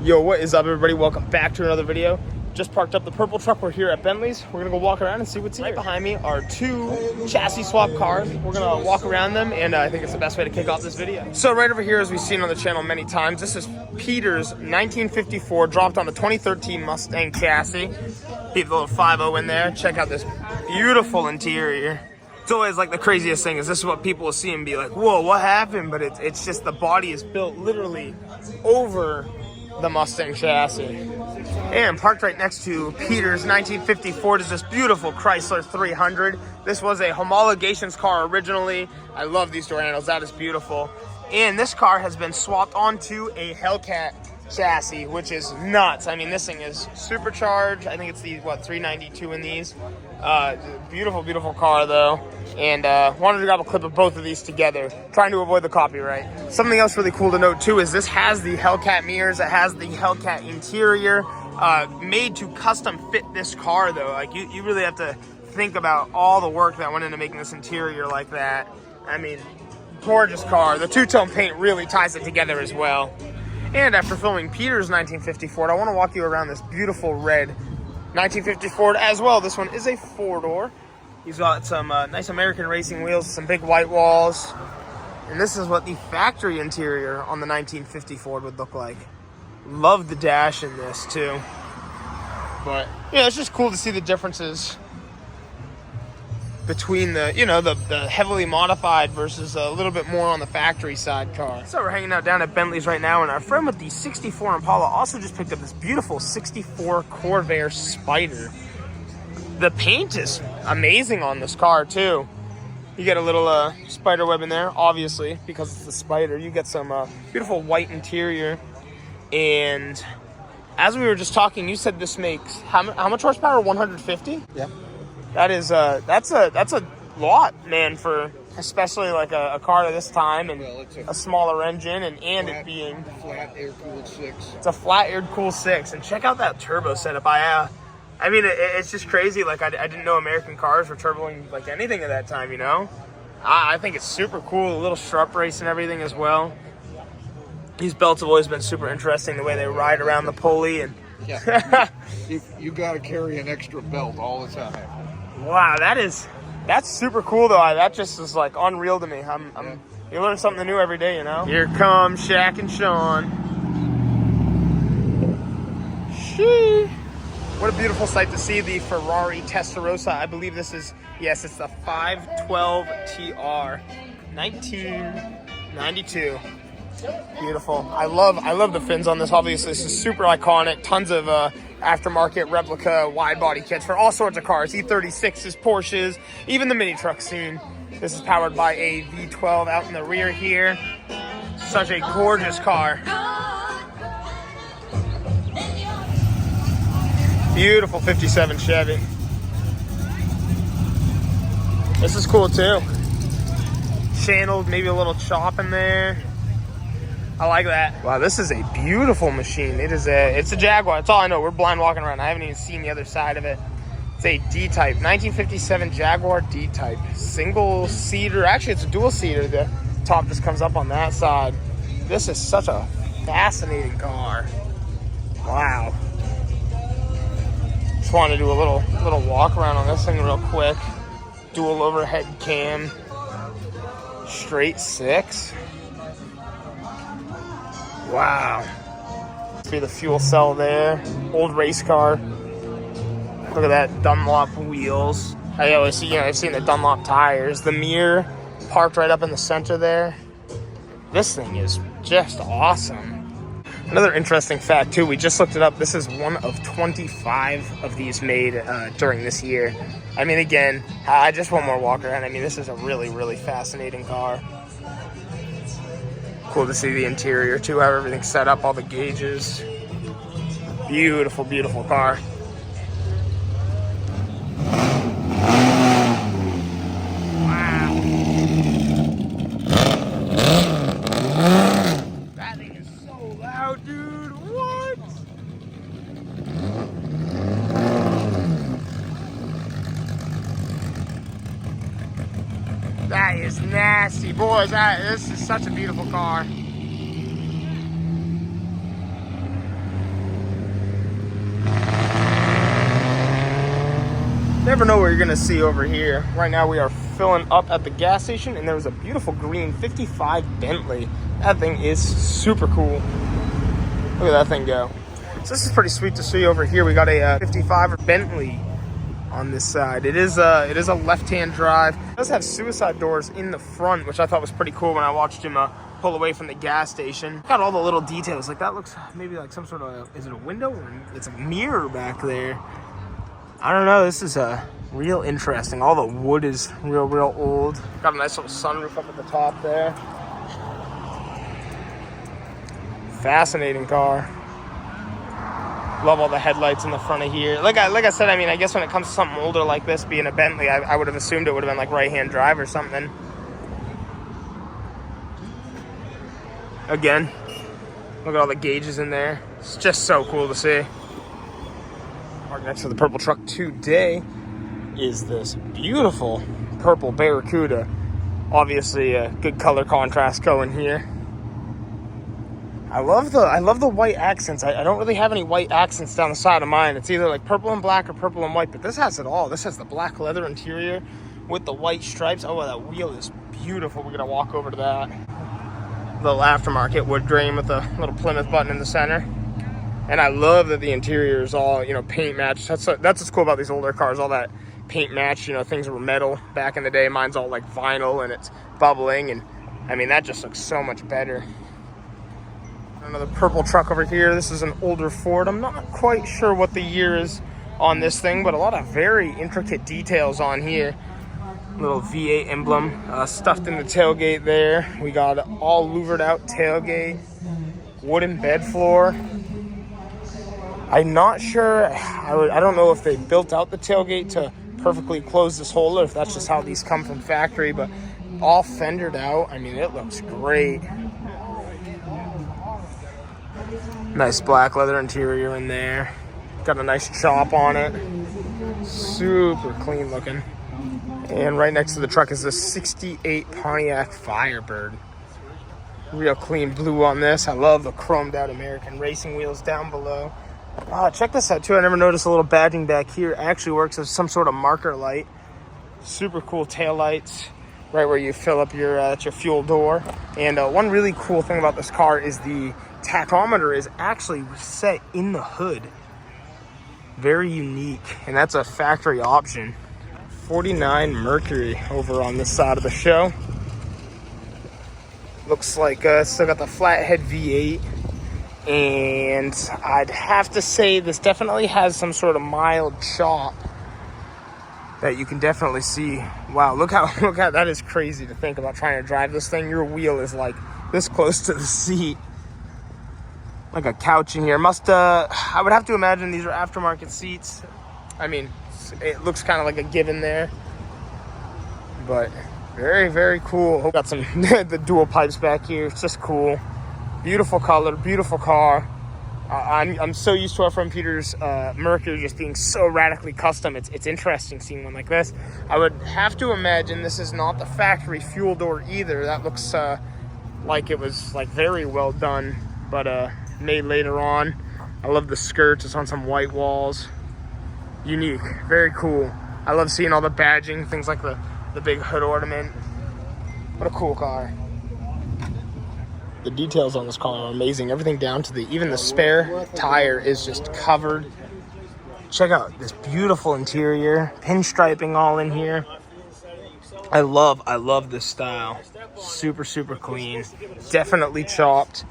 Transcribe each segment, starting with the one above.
Yo, what is up, everybody? Welcome back to another video. Just parked up the purple truck. We're here at Bentley's. We're gonna go walk around and see what's here. Right behind me are two chassis swap cars. We're gonna walk around them, and I think it's the best way to kick off this video. So right over here, as we've seen on the channel many times, this is Peter's 1954 dropped on a 2013 Mustang chassis. Keep the little 5.0 in there. Check out this beautiful interior. It's always like the craziest thing is this is what people will see and be like, whoa, what happened? But it's just the body is built literally over the Mustang chassis. And parked right next to Peter's 1954 is this beautiful Chrysler 300. This was a homologations car originally. I love these door handles. That is beautiful. And this car has been swapped onto a Hellcat chassis, which is nuts. I mean, this thing is supercharged. I think it's the 392 in these. Beautiful, beautiful car though. And wanted to grab a clip of both of these together, trying to avoid the copyright. Something else really cool to note too is this has the Hellcat mirrors. It has the Hellcat interior, made to custom fit this car though. Like you really have to think about all the work that went into making this interior like that. I mean, gorgeous car. The two-tone paint really ties it together as well. And after filming Peter's 1954, I want to walk you around this beautiful red 1954 as well. This one is a four-door. He's got some nice American racing wheels, some big white walls. And this is what the factory interior on the 1954 would look like. Love the dash in this too. But yeah, it's just cool to see the differences between the, the heavily modified versus a little bit more on the factory side car. So we're hanging out down at Bentley's right now, and our friend with the 64 Impala also just picked up this beautiful 64 Corvair Spider. The paint is amazing on this car too. You get a little spider web in there, obviously, because it's the Spider. You get some beautiful white interior. And as we were just talking, you said this makes, how much horsepower? 150? Yeah. That is that's a lot, man, for especially like a car of this time and a smaller engine and it being flat air cooled 6. It's a flat air cooled 6, and check out that turbo setup. I mean it's just crazy. Like I didn't know American cars were turboing like anything at that time. I think it's super cool. A little strut brace and everything as well. These belts have always been super interesting. The way they ride around the pulley and yeah, you got to carry an extra belt all the time. Wow, that's super cool though. That just is like unreal to me. You learn something new every day, Here come Shaq and Sean. Shee. What a beautiful sight to see the Ferrari Testarossa. I believe this is, yes, it's the 512 TR 1992. Beautiful. I love the fins on this. Obviously, this is super iconic. Tons of aftermarket replica wide body kits for all sorts of cars. E36s, Porsches, even the Minitruck scene. This is powered by a V12 out in the rear here. Such a gorgeous car. Beautiful 57 Chevy. This is cool too. Channeled, maybe a little chop in there. I like that. Wow, this is a beautiful machine. It's a Jaguar. That's all I know. We're blind walking around. I haven't even seen the other side of it. It's a D-Type, 1957 Jaguar D-Type. Single seater. Actually, it's a dual seater. The top just comes up on that side. This is such a fascinating car. Wow. Just want to do a little walk around on this thing real quick. Dual overhead cam. Straight 6. Wow. See the fuel cell there. Old race car. Look at that Dunlop wheels. I always see, I've seen the Dunlop tires. The mirror parked right up in the center there. This thing is just awesome. Another interesting fact too, we just looked it up. This is one of 25 of these made during this year. I mean, again, I just want more walk around. I mean, this is a really, really fascinating car. Cool to see the interior too, how everything's set up, all the gauges. Beautiful, beautiful car. Wow. That thing is so loud, dude. What? That is nasty, boys. This is such a beautiful car. Never know what you're gonna see over here. Right now we are filling up at the gas station, and there was a beautiful green 55 Bentley. That thing is super cool. Look at that thing go. So this is pretty sweet to see over here. We got a 55 Bentley on this side. It is a left-hand drive. It does have suicide doors in the front, which I thought was pretty cool when I watched him pull away from the gas station. Got all the little details. Like that looks maybe like some sort of, is it a window or it's a mirror back there? I don't know. This is real interesting. All the wood is real old. Got a nice little sunroof up at the top there. Fascinating car. Love all the headlights in the front of here. Like I said, I mean, I guess when it comes to something older like this, being a Bentley, I would have assumed it would have been like right-hand drive or something. Again, look at all the gauges in there. It's just so cool to see. Parked next to the purple truck today is this beautiful purple Barracuda. Obviously, a good color contrast going here. I love the white accents. I don't really have any white accents down the side of mine. It's either like purple and black or purple and white, but this has it all. This has the black leather interior with the white stripes. Oh, that wheel is beautiful. We're gonna walk over to that. Little aftermarket wood grain with a little Plymouth button in the center. And I love that the interior is all, you know, paint matched. That's what's cool about these older cars, all that paint match. You know, things were metal back in the day. Mine's all like vinyl and it's bubbling, and I mean, that just looks so much better. Another purple truck over here. This is an older Ford. I'm not quite sure what the year is on this thing, but a lot of very intricate details on here. Little V8 emblem stuffed in the tailgate there. We got all louvered out tailgate, wooden bed floor. I'm not sure. I don't know if they built out the tailgate to perfectly close this hole or if that's just how these come from factory, but all fendered out. I mean, it looks great. Nice black leather interior in there. Got a nice chop on it. Super clean looking. And right next to the truck is this 68 Pontiac Firebird. Real clean blue on this. I love the chromed out American racing wheels down below. Check this out too. I never noticed a little badging back here. It actually works as some sort of marker light. Super cool tail lights right where you fill up your fuel door. And one really cool thing about this car is the tachometer is actually set in the hood. Very unique, and that's a factory option. 49 Mercury over on this side of the show. Looks like still got the flathead V8, and I'd have to say this definitely has some sort of mild chop that you can definitely see. Wow, look how that is crazy to think about trying to drive this thing. Your wheel is like this close to the seat. Like a couch in here. I would have to imagine these are aftermarket seats. I mean, it looks kind of like a given there. But very cool. Got some the dual pipes back here. It's just cool. Beautiful color, beautiful car. I'm so used to our friend Peter's Mercury just being so radically custom. It's interesting seeing one like this. I would have to imagine this is not the factory fuel door either. That looks like it was like very well done, but made later on. I love the skirts. It's on some white walls. Unique, very cool. I love seeing all the badging, things like the big hood ornament. What a cool car. The details on this car are amazing. Everything down to even the spare tire is just covered. Check out this beautiful interior, pinstriping all in here. I love this style. Super clean. Definitely chopped.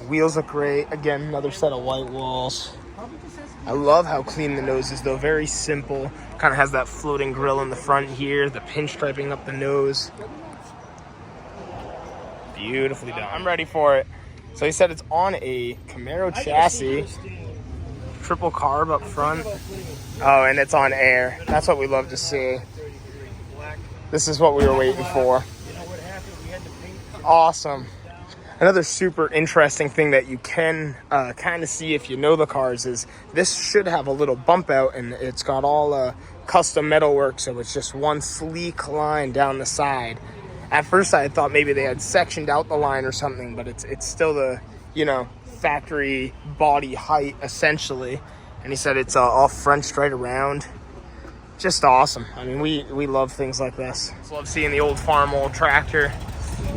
Wheels look great. Again, another set of white walls. I love how clean the nose is though. Very simple. Kind of has that floating grill in the front here. The pinstriping up the nose. Beautifully done. I'm ready for it. So he said it's on a Camaro chassis. Triple carb up front. Oh, and it's on air. That's what we love to see. This is what we were waiting for. Awesome. Another super interesting thing that you can kind of see if you know the cars is this should have a little bump out, and it's got all custom metalwork, so it's just one sleek line down the side. At first I thought maybe they had sectioned out the line or something, but it's still the, you know, factory body height essentially. And he said it's all Frenched right around. Just awesome. I mean, we love things like this. Just love seeing the old farm old tractor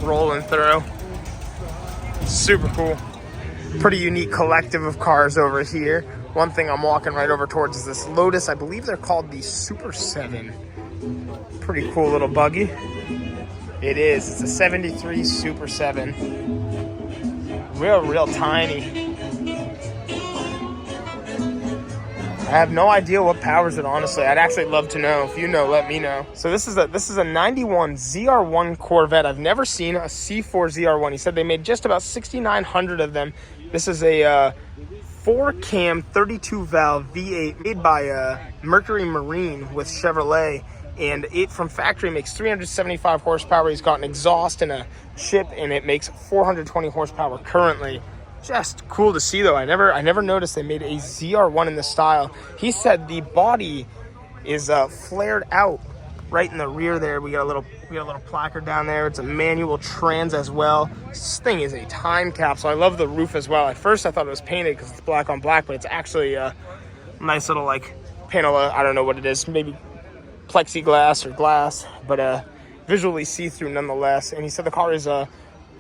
rolling through. Super cool. Pretty unique collective of cars over here. One thing I'm walking right over towards is this Lotus. I believe they're called the Super 7. Pretty cool little buggy. It is. It's a 73 Super 7. Real tiny. I have no idea what powers it, honestly. I'd actually love to know. If you know, let me know. So this is a 91 ZR1 Corvette. I've never seen a C4 ZR1. He said they made just about 6,900 of them. This is a 4-cam 32-valve V8 made by Mercury Marine with Chevrolet. And it from factory makes 375 horsepower. He's got an exhaust and a chip, and it makes 420 horsepower currently. Just cool to see, though. I never noticed they made a ZR1 in this style. He said the body is flared out right in the rear there. We got a little placard down there. It's a manual trans as well. This thing is a time capsule. I love the roof as well. At first I thought it was painted because it's black on black, but it's actually a nice little like panel. I don't know what it is. Maybe plexiglass or glass, but visually see-through nonetheless. And he said the car is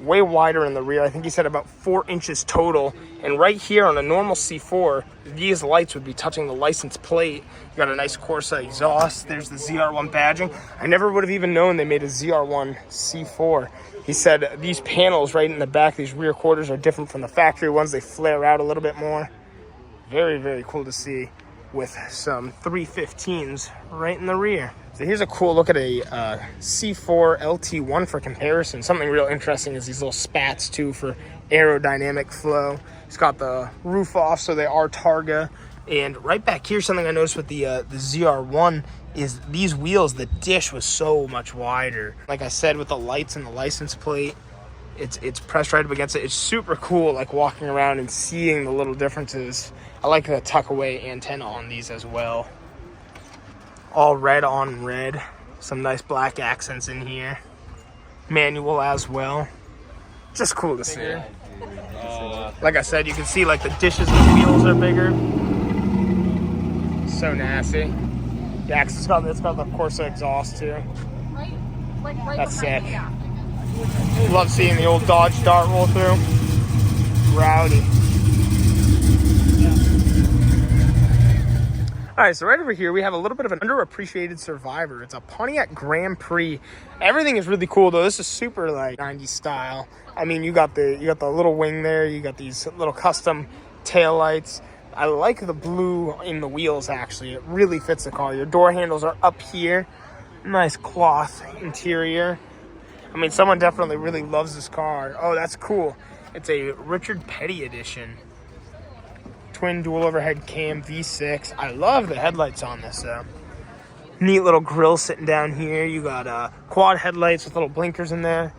way wider in the rear. I think he said about 4 inches total. And right here on a normal C4, these lights would be touching the license plate. You got a nice Corsa exhaust. There's the ZR1 badging. I never would have even known they made a ZR1 C4. He said these panels right in the back, these rear quarters, are different from the factory ones. They flare out a little bit more. Very cool to see, with some 315s right in the rear. So here's a cool look at a C4 LT1 for comparison. Something real interesting is these little spats too for aerodynamic flow. It's got the roof off, so they are Targa. And right back here, something I noticed with the ZR1 is these wheels, the dish was so much wider. Like I said, with the lights and the license plate, it's pressed right up against it. It's super cool, like walking around and seeing the little differences. I like the tuck away antenna on these as well. All red on red. Some nice black accents in here. Manual as well. Just cool to see. Like I said, you can see like the dishes and the wheels are bigger. So nasty. Yeah, cause it's got the Corsa exhaust too. That's sick. Love seeing the old Dodge Dart roll through. Rowdy. All right, so right over here, we have a little bit of an underappreciated survivor. It's a Pontiac Grand Prix. Everything is really cool, though. This is super, like, 90s style. I mean, you got the little wing there. You got these little custom taillights. I like the blue in the wheels, actually. It really fits the car. Your door handles are up here. Nice cloth interior. I mean, someone definitely really loves this car. Oh, that's cool. It's a Richard Petty edition. Twin dual overhead cam V6. I love the headlights on this, though. Neat little grill sitting down here. You got quad headlights with little blinkers in there.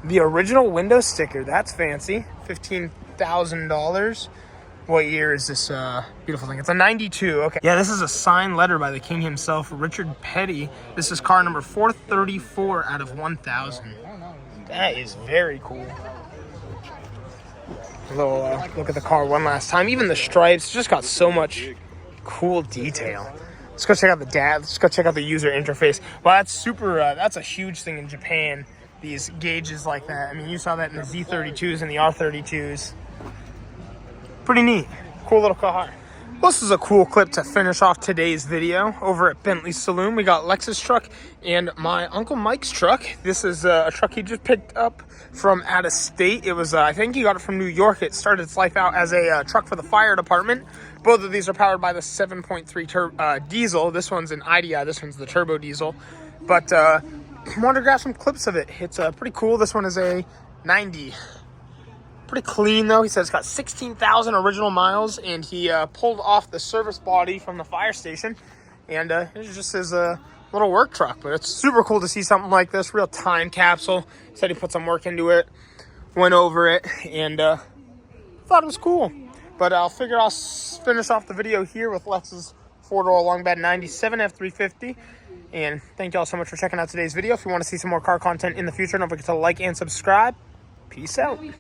The original window sticker. That's fancy. $15,000. What year is this beautiful thing? It's a 92. Okay. Yeah, this is a signed letter by the king himself, Richard Petty. This is car number 434 out of 1,000. That is very cool. A little look at the car one last time. Even the stripes just got so much cool detail. Let's go check out let's go check out the user interface. Well, that's super. That's a huge thing in Japan. These gauges like that. I mean, you saw that in the Z32s and the R32s. Pretty neat. Cool little car. Well, this is a cool clip to finish off today's video. Over at Bentley Saloon, we got Lex's truck and my Uncle Mike's truck. This is a truck he just picked up from out of state. It was, I think he got it from New York. It started its life out as a truck for the fire department. Both of these are powered by the 7.3 diesel. This one's an IDI. This one's the turbo diesel. But wanted to grab some clips of it. It's pretty cool. This one is a 90. Pretty clean, though. He says it's got 16,000 original miles, and he pulled off the service body from the fire station, and it's just his little work truck. But it's super cool to see something like this. Real time capsule. He said he put some work into it, went over it, and thought it was cool. But I'll finish off the video here with Lex's 4-door long bed 97 F350. And thank you all so much for checking out today's video. If you want to see some more car content in the future, don't forget to like and subscribe. Peace out.